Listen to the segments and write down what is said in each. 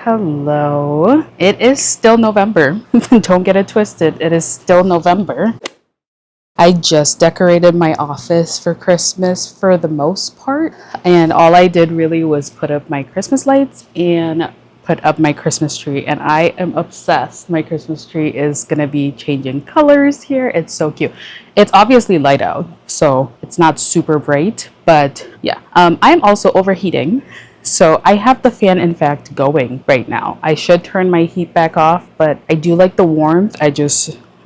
Hello. It is still November. Don't get it twisted. It is still November. I just decorated my office for Christmas for the most part, and all I did really was put up my Christmas lights and put up my Christmas tree, and I am obsessed. My Christmas tree is gonna be changing colors here. It's so cute. It's obviously light out, so it's not super bright, but yeah. I'm also overheating. So I have the fan in fact going right now. I should turn my heat back off, but I do like the warmth. I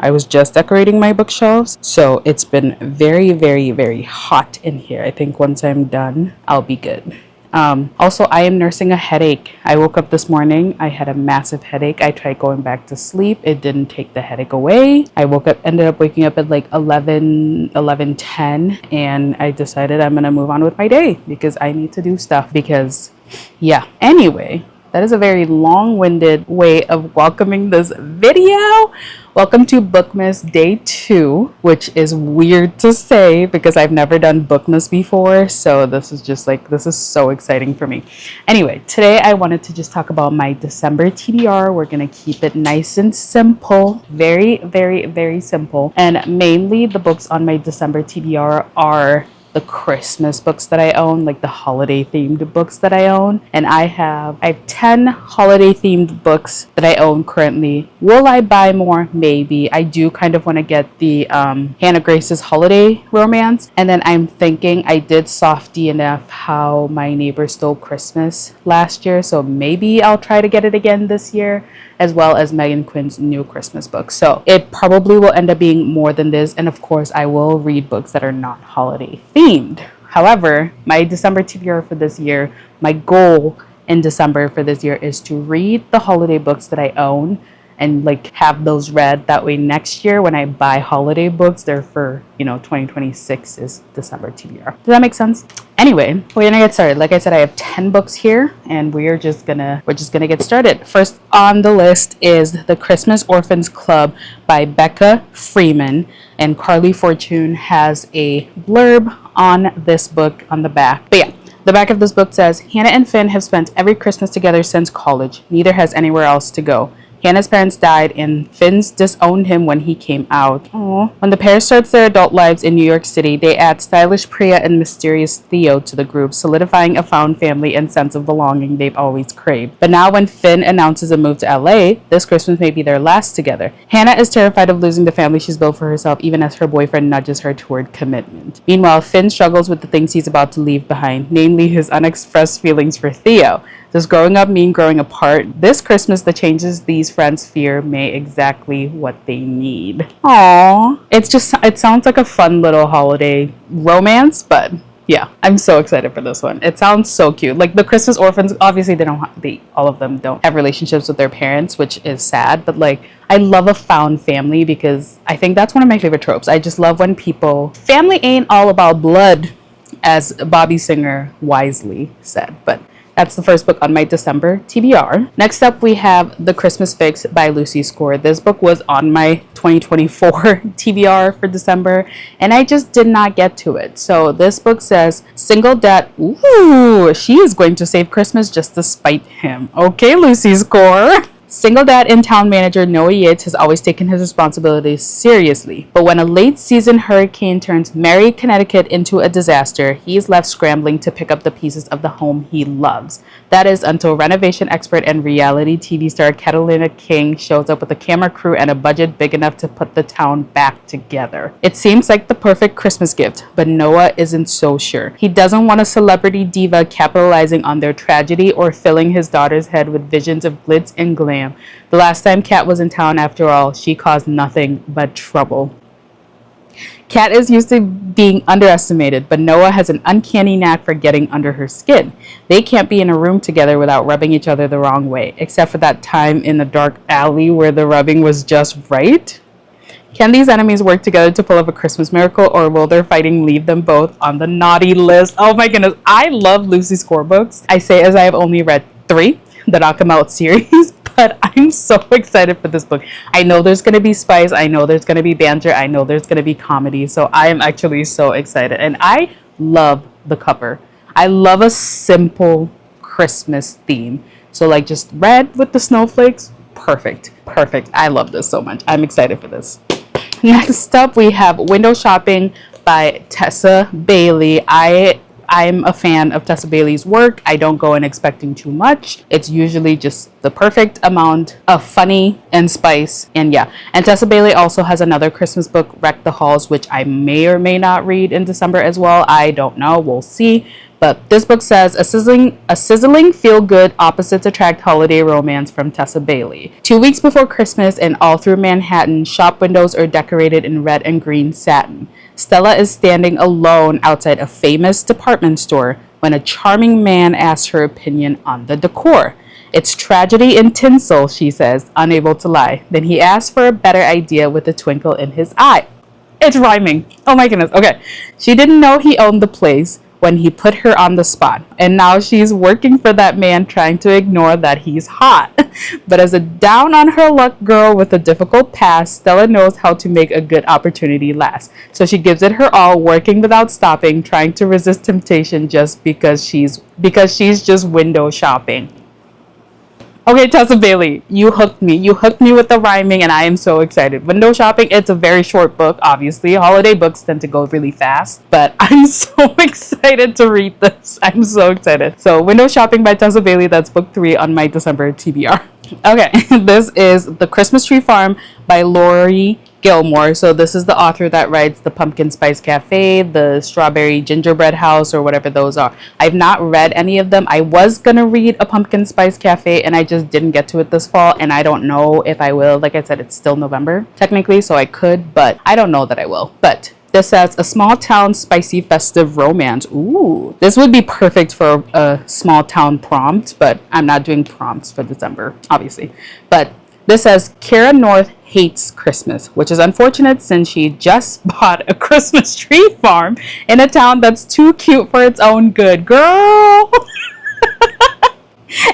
was just decorating my bookshelves, so it's been very, very, very hot in here. I think once I'm done, I'll be good. Also, I am nursing a headache. I woke up this morning. I had a massive headache. I tried going back to sleep. It didn't take the headache away. Ended up waking up at like 11:10, and I decided I'm gonna move on with my day because I need to do stuff because, yeah. Anyway, that is a very long-winded way of welcoming this video. Welcome to BOOKMAS Day 2, which is weird to say because I've never done BOOKMAS before. So this is so exciting for me. Anyway, today I wanted to just talk about my December TBR. We're going to keep it nice and simple. Very, very, very simple. And mainly the books on my December TBR are the Christmas books that I own, like the holiday themed books that I own. And I have 10 holiday themed books that I own currently. Will I buy more? Maybe. I do kind of want to get the Hannah Grace's holiday romance. And then I'm thinking I did softy enough How My Neighbor Stole Christmas last year. So maybe I'll try to get it again this year, as well as Megan Quinn's new Christmas book. So it probably will end up being more than this. And of course, I will read books that are not holiday themed. However, my December TBR for this year, my goal in December for this year is to read the holiday books that I own and like have those read. That way next year when I buy holiday books, they're for, 2026 is December TBR. Does that make sense? Anyway, we're gonna get started. Like I said, I have 10 books here and we're just gonna get started. First on the list is The Christmas Orphans Club by Becca Freeman, and Carly Fortune has a blurb on this book on the back. But yeah, the back of this book says, Hannah and Finn have spent every Christmas together since college. Neither has anywhere else to go. Hannah's parents died and Finn's disowned him when he came out. Aww. When the pair starts their adult lives in New York City, they add stylish Priya and mysterious Theo to the group, solidifying a found family and sense of belonging they've always craved. But now when Finn announces a move to LA, this Christmas may be their last together. Hannah is terrified of losing the family she's built for herself, even as her boyfriend nudges her toward commitment. Meanwhile, Finn struggles with the things he's about to leave behind, namely his unexpressed feelings for Theo. Does growing up mean growing apart? This Christmas, the changes these friends fear may exactly what they need. Aww. It sounds like a fun little holiday romance, but yeah, I'm so excited for this one. It sounds so cute. Like the Christmas orphans, obviously all of them don't have relationships with their parents, which is sad, but like I love a found family because I think that's one of my favorite tropes. I just love when family ain't all about blood, as Bobby Singer wisely said, but that's the first book on my December TBR. Next up, we have The Christmas Fix by Lucy Score. This book was on my 2024 TBR for December, and I just did not get to it. So this book says, single dad, ooh, she is going to save Christmas just to spite him. Okay, Lucy Score. Single dad and town manager Noah Yates has always taken his responsibilities seriously. But when a late season hurricane turns merry Connecticut into a disaster, he's left scrambling to pick up the pieces of the home he loves. That is until renovation expert and reality TV star Catalina King shows up with a camera crew and a budget big enough to put the town back together. It seems like the perfect Christmas gift, but Noah isn't so sure. He doesn't want a celebrity diva capitalizing on their tragedy or filling his daughter's head with visions of glitz and glam. The last time Kat was in town, after all, she caused nothing but trouble. Kat is used to being underestimated, but Noah has an uncanny knack for getting under her skin. They can't be in a room together without rubbing each other the wrong way, except for that time in the dark alley where the rubbing was just right. Can these enemies work together to pull off a Christmas miracle, or will their fighting leave them both on the naughty list? Oh my goodness, I love Lucy Score books. I say as I have only read 3, the Knock 'Em Out series, but I'm so excited for this book. I know there's going to be spice. I know there's going to be banter. I know there's going to be comedy. So I am actually so excited. And I love the cover. I love a simple Christmas theme. So like just red with the snowflakes. Perfect. Perfect. I love this so much. I'm excited for this. Next up, we have Window Shopping by Tessa Bailey. I'm a fan of Tessa Bailey's work. I don't go in expecting too much. It's usually just the perfect amount of funny and spice. And yeah, and Tessa Bailey also has another Christmas book, Wreck the Halls, which I may or may not read in December as well. I don't know. We'll see. But this book says a sizzling feel-good opposites attract holiday romance from Tessa Bailey. 2 weeks before Christmas and all through Manhattan, shop windows are decorated in red and green satin. Stella is standing alone outside a famous department store when a charming man asks her opinion on the decor. It's tragedy in tinsel, she says, unable to lie. Then he asks for a better idea with a twinkle in his eye. It's rhyming. Oh my goodness. Okay. She didn't know he owned the place when he put her on the spot. And now she's working for that man, trying to ignore that he's hot. But as a down on her luck girl with a difficult past, Stella knows how to make a good opportunity last. So she gives it her all, working without stopping, trying to resist temptation just because she's just window shopping. Okay, Tessa Bailey, you hooked me. You hooked me with the rhyming, and I am so excited. Window Shopping, it's a very short book, obviously. Holiday books tend to go really fast, but I'm so excited to read this. I'm so excited. So, Window Shopping by Tessa Bailey, that's book 3 on my December TBR. Okay, this is The Christmas Tree Farm by Lori Gilmore. So this is the author that writes the Pumpkin Spice Cafe, the Strawberry Gingerbread House, or whatever those are. I've not read any of them. I was gonna read a Pumpkin Spice Cafe and I just didn't get to it this fall, and I don't know if I will. Like I said, it's still November technically, so I could, but I don't know that I will. But this says a small town spicy festive romance. Ooh, this would be perfect for a small town prompt, but I'm not doing prompts for December, obviously. But this says Kara North hates Christmas, which is unfortunate since she just bought a Christmas tree farm in a town that's too cute for its own good. Girl!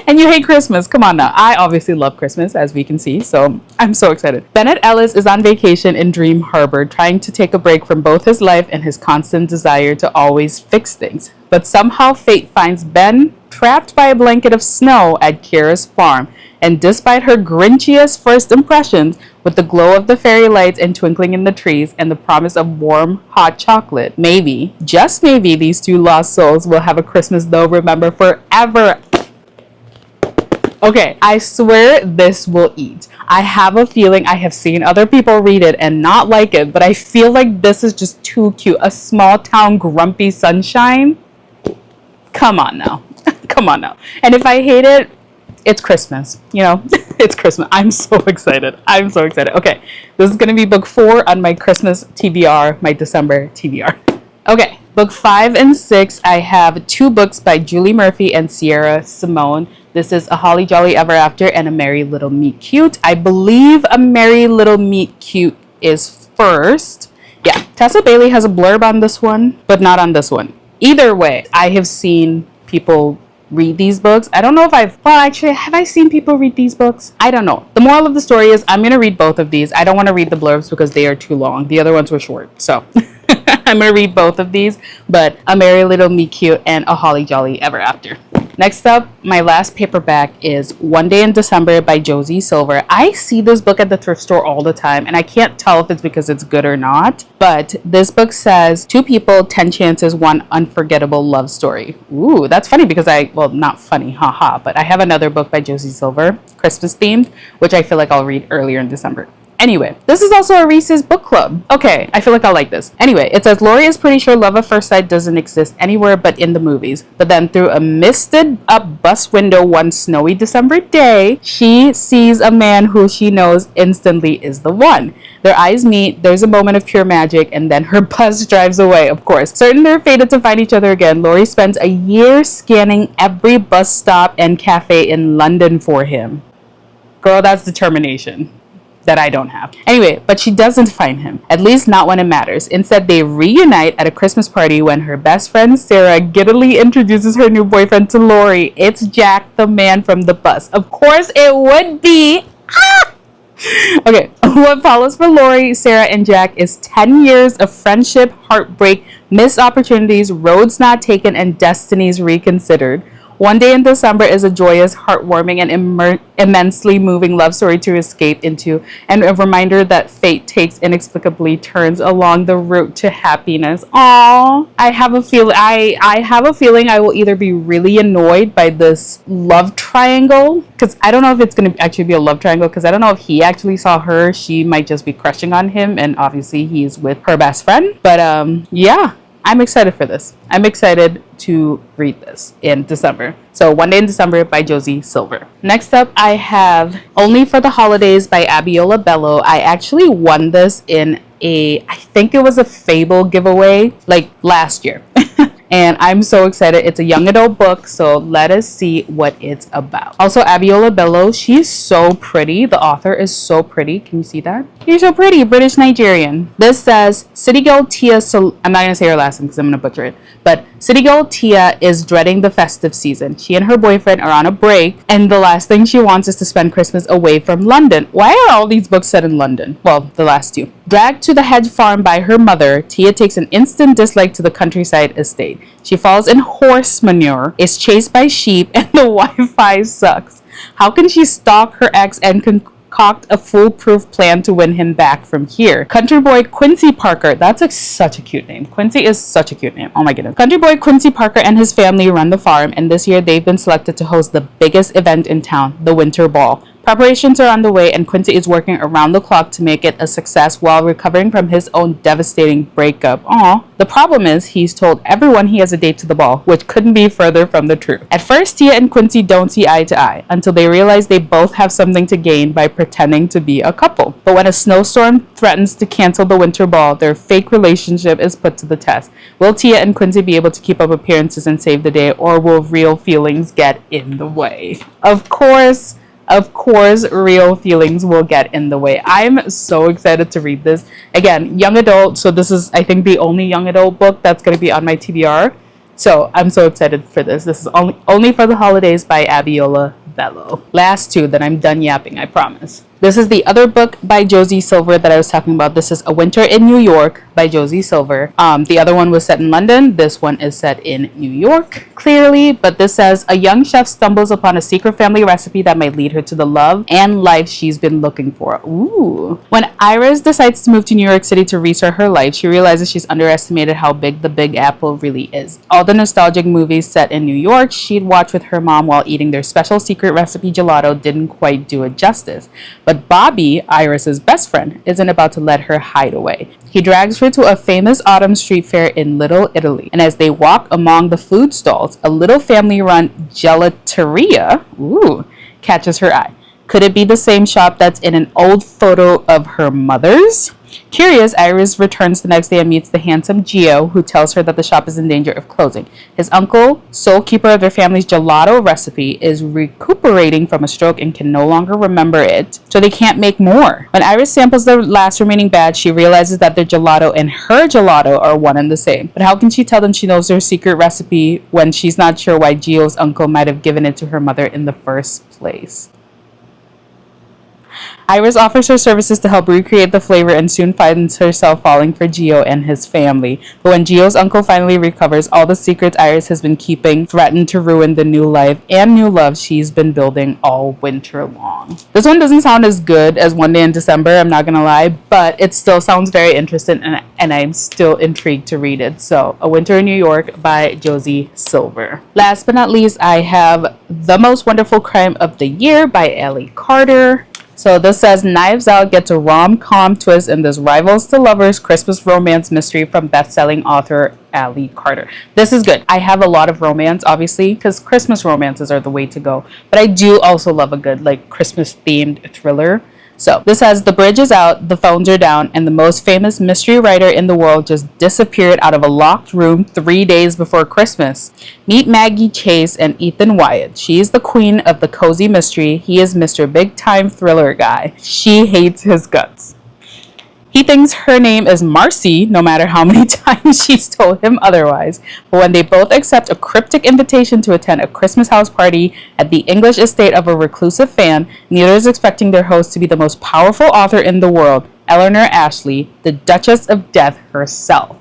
And you hate Christmas. Come on now. I obviously love Christmas, as we can see, so I'm so excited. Bennett Ellis is on vacation in Dream Harbor, trying to take a break from both his life and his constant desire to always fix things. But somehow fate finds Ben trapped by a blanket of snow at Kira's farm. And despite her grinchiest first impressions, with the glow of the fairy lights and twinkling in the trees and the promise of warm, hot chocolate, maybe, just maybe, these two lost souls will have a Christmas they'll remember forever. Okay, I swear this will eat. I have a feeling I have seen other people read it and not like it, but I feel like this is just too cute. A small town grumpy sunshine. Come on now. Come on now. And if I hate it, it's Christmas, you know. It's Christmas. I'm so excited. I'm so excited. Okay, this is going to be book 4 on my Christmas TBR, my December TBR. Okay, book 5 and 6, I have 2 books by Julie Murphy and Sierra Simone. This is A Holly Jolly Ever After and A Merry Little Meet Cute. I believe A Merry Little Meet Cute is first. Yeah, Tessa Bailey has a blurb on this one, but not on this one. Either way, I have seen people read these books. I don't know if have I seen people read these books? I don't know. The moral of the story is I'm going to read both of these. I don't want to read the blurbs because they are too long. The other ones were short, so I'm going to read both of these, but A Merry Little Meet Cute and A Holly Jolly Ever After. Next up, my last paperback is One Day in December by Josie Silver. I see this book at the thrift store all the time, and I can't tell if it's because it's good or not, but this book says 2 people, 10 chances, 1 unforgettable love story. Ooh, that's funny because not funny, haha, but I have another book by Josie Silver, Christmas themed, which I feel like I'll read earlier in December. Anyway, this is also a Reese's book club. Okay, I feel like I'll like this. Anyway, it says Lori is pretty sure love at first sight doesn't exist anywhere but in the movies. But then through a misted up bus window one snowy December day, she sees a man who she knows instantly is the one. Their eyes meet, there's a moment of pure magic, and then her bus drives away, of course. Certain they're fated to find each other again, Lori spends a year scanning every bus stop and cafe in London for him. Girl, that's determination that I don't have. Anyway, but she doesn't find him, at least not when it matters. Instead, they reunite at a Christmas party when her best friend Sarah giddily introduces her new boyfriend to Lori. It's Jack, the man from the bus. Of course it would be. Okay, what follows for Lori, Sarah, and Jack is 10 years of friendship, heartbreak, missed opportunities, roads not taken, and destinies reconsidered. One Day in December is a joyous, heartwarming, and immensely moving love story to escape into, and a reminder that fate takes inexplicably turns along the route to happiness. Aww. I have a feeling I will either be really annoyed by this love triangle, because I don't know if it's going to actually be a love triangle, because I don't know if he actually saw her. She might just be crushing on him, and obviously he's with her best friend. But yeah, I'm excited for this. I'm excited to read this in December. So One Day in December by Josie Silver. Next up, I have Only for the Holidays by Abiola Bello. I actually won this in I think it was a Fable giveaway like last year. And I'm so excited. It's a young adult book, so let us see what it's about. Also, Abiola Bello, she's so pretty. The author is so pretty. Can you see that? You're so pretty, British Nigerian. This says, City Girl Tia, I'm not going to say her last name because I'm going to butcher it, but City Girl Tia is dreading the festive season. She and her boyfriend are on a break, and the last thing she wants is to spend Christmas away from London. Why are all these books set in London? Well, the last two. Dragged to the hedge farm by her mother, Tia takes an instant dislike to the countryside estate. She falls in horse manure, is chased by sheep, and the Wi-Fi sucks. How can she stalk her ex and concoct a foolproof plan to win him back from here? Country boy Quincy Parker, that's such a cute name. Quincy is such a cute name. Oh my goodness. Country boy Quincy Parker and his family run the farm, and this year they've been selected to host the biggest event in town, the Winter Ball. Preparations are underway, and Quincy is working around the clock to make it a success while recovering from his own devastating breakup. Aww. The problem is he's told everyone he has a date to the ball, which couldn't be further from the truth. At first, Tia and Quincy don't see eye to eye until they realize they both have something to gain by pretending to be a couple. But when a snowstorm threatens to cancel the winter ball, their fake relationship is put to the test. Will Tia and Quincy be able to keep up appearances and save the day, or will real feelings get in the way? Of course, real feelings will get in the way. I'm so excited to read this. Again, young adult, so this is, I think, the only young adult book that's going to be on my TBR. So I'm so excited for this. This is only for the Holidays by Abiola Bello. Last two, then I'm done yapping, I promise. This is the other book by Josie Silver that I was talking about. This is A Winter in New York by Josie Silver. The other one was set in London. This one is set in New York, clearly. But this says, a young chef stumbles upon a secret family recipe that might lead her to the love and life she's been looking for. Ooh. When Iris decides to move to New York City to restart her life, she realizes she's underestimated how big the Big Apple really is. All the nostalgic movies set in New York she'd watch with her mom while eating their special secret recipe gelato didn't quite do it justice. But Bobby, Iris's best friend, isn't about to let her hide away. He drags her to a famous autumn street fair in Little Italy, and as they walk among the food stalls, a little family-run gelateria, catches her eye. Could it be the same shop that's in an old photo of her mother's? Curious, Iris returns the next day and meets the handsome Gio, who tells her that the shop is in danger of closing. His uncle, sole keeper of their family's gelato recipe, is recuperating from a stroke and can no longer remember it, so they can't make more. When Iris samples the last remaining batch, she realizes that their gelato and her gelato are one and the same. But how can she tell them she knows their secret recipe when she's not sure why Gio's uncle might have given it to her mother in the first place? Iris offers her services to help recreate the flavor and soon finds herself falling for Gio and his family. But when Gio's uncle finally recovers, all the secrets Iris has been keeping threaten to ruin the new life and new love she's been building all winter long. This one doesn't sound as good as One Day in December, I'm not gonna lie, but it still sounds very interesting and I'm still intrigued to read it. So, A Winter in New York by Josie Silver. Last but not least, I have The Most Wonderful Crime of the Year by Ellie Carter. So this says, Knives Out gets a rom-com twist in this rivals to lovers Christmas romance mystery from best-selling author Ellie Carter. This is good. I have a lot of romance, obviously, because Christmas romances are the way to go. But I do also love a good, like, Christmas-themed thriller. So this says, the bridge is out, the phones are down, and the most famous mystery writer in the world just disappeared out of a locked room 3 days before Christmas. Meet Maggie Chase and Ethan Wyatt. She is the queen of the cozy mystery. He is Mr. Big Time Thriller Guy. She hates his guts. He thinks her name is Marcy, no matter how many times she's told him otherwise. But when they both accept a cryptic invitation to attend a Christmas house party at the English estate of a reclusive fan, neither is expecting their host to be the most powerful author in the world, Eleanor Ashley, the Duchess of Death herself.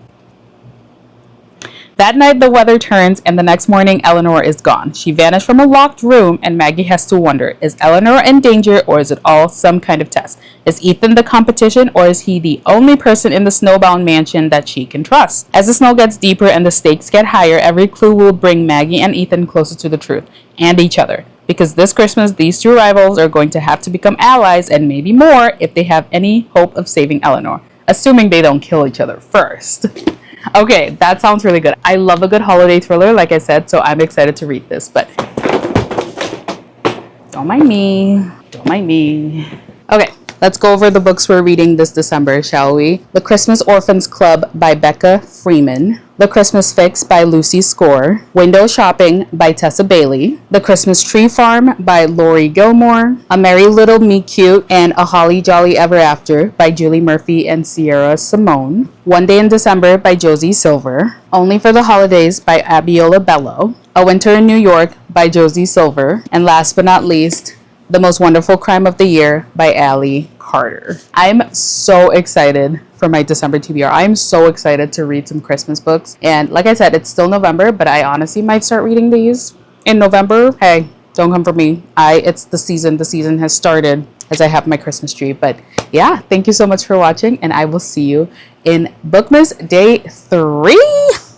That night, the weather turns, and the next morning, Eleanor is gone. She vanished from a locked room, and Maggie has to wonder, is Eleanor in danger, or is it all some kind of test? Is Ethan the competition, or is he the only person in the snowbound mansion that she can trust? As the snow gets deeper and the stakes get higher, every clue will bring Maggie and Ethan closer to the truth, and each other. Because this Christmas, these two rivals are going to have to become allies, and maybe more, if they have any hope of saving Eleanor. Assuming they don't kill each other first. Okay, that sounds really good. I love a good holiday thriller, like I said, so I'm excited to read this, but don't mind me. Don't mind me. Okay, let's go over the books we're reading this December, shall we? The Christmas Orphans Club by Becca Freeman. The Christmas Fix by Lucy Score. Window Shopping by Tessa Bailey. The Christmas Tree Farm by Lori Gilmore. A Merry Little Me Cute and A Holly Jolly Ever After by Julie Murphy and Sierra Simone. One Day in December by Josie Silver. Only for the Holidays by Abiola Bello. A Winter in New York by Josie Silver. And last but not least, The Most Wonderful Crime of the Year by Allie Carter. I'm so excited for my December TBR. I'm so excited to read some Christmas books. And like I said, it's still November, but I honestly might start reading these in November. Hey, don't come for me. It's the season. The season has started as I have my Christmas tree. But yeah, thank you so much for watching, and I will see you in BOOKMAS Day 3.